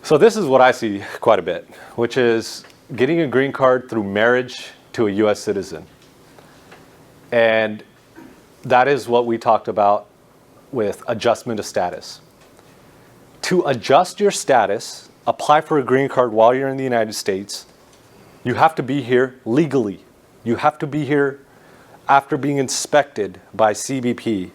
So this is what I see quite a bit, which is getting a green card through marriage to a U.S. citizen. And that is what we talked about with adjustment of status. To adjust your status, apply for a green card while you're in the United States, you have to be here legally. You have to be here after being inspected by CBP,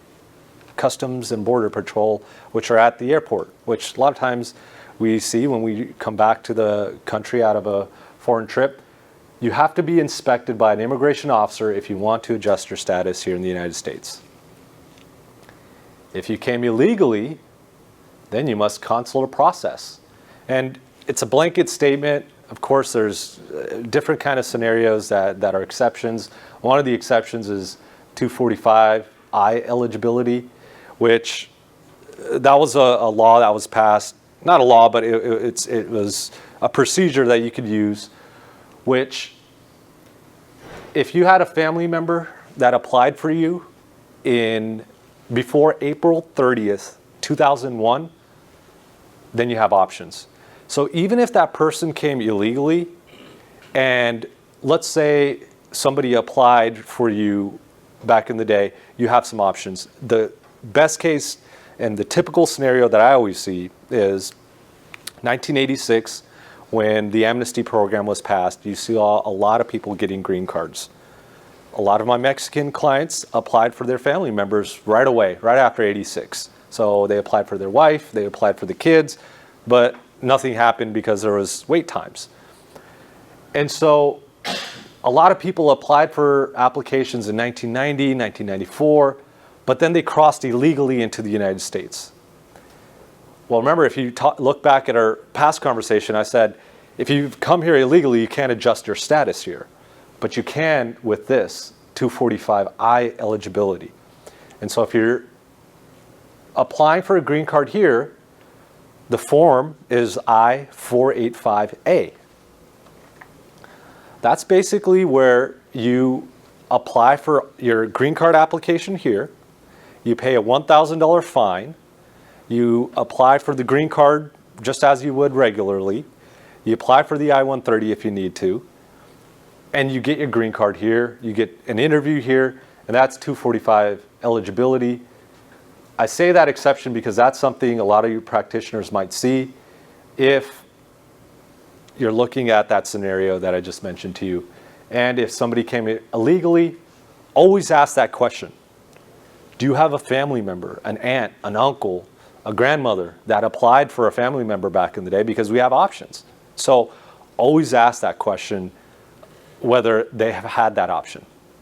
Customs and Border Patrol, which are at the airport, which a lot of times we see when we come back to the country out of a foreign trip. You have to be inspected by an immigration officer if you want to adjust your status here in the United States. If you came illegally, then you must consular process. And it's a blanket statement. Of course, there's different kind of scenarios that are exceptions. One of the exceptions is 245I eligibility, which that was a law that was passed. Not a law, but it was a procedure that you could use, which if you had a family member that applied for you before April 30th, 2001, then you have options. So even if that person came illegally, and let's say somebody applied for you back in the day, you have some options. The best case and the typical scenario that I always see is 1986, when the amnesty program was passed, you saw a lot of people getting green cards. A lot of my Mexican clients applied for their family members right away, right after 86. So they applied for their wife, they applied for the kids, but nothing happened because there was wait times. And so a lot of people applied for applications in 1990, 1994, but then they crossed illegally into the United States. Well, remember, if you look back at our past conversation, I said, if you've come here illegally, you can't adjust your status here. But you can with this 245I eligibility. And so if you're applying for a green card here, the form is I-485A. That's basically where you apply for your green card application here. You pay a $1,000 fine. You apply for the green card just as you would regularly. You apply for the I-130 if you need to. And you get your green card here. You get an interview here. And that's 245 eligibility. I say that exception because that's something a lot of you practitioners might see if you're looking at that scenario that I just mentioned to you. And if somebody came in illegally, always ask that question. Do you have a family member, an aunt, an uncle, a grandmother that applied for a family member back in the day? Because we have options. So always ask that question whether they have had that option.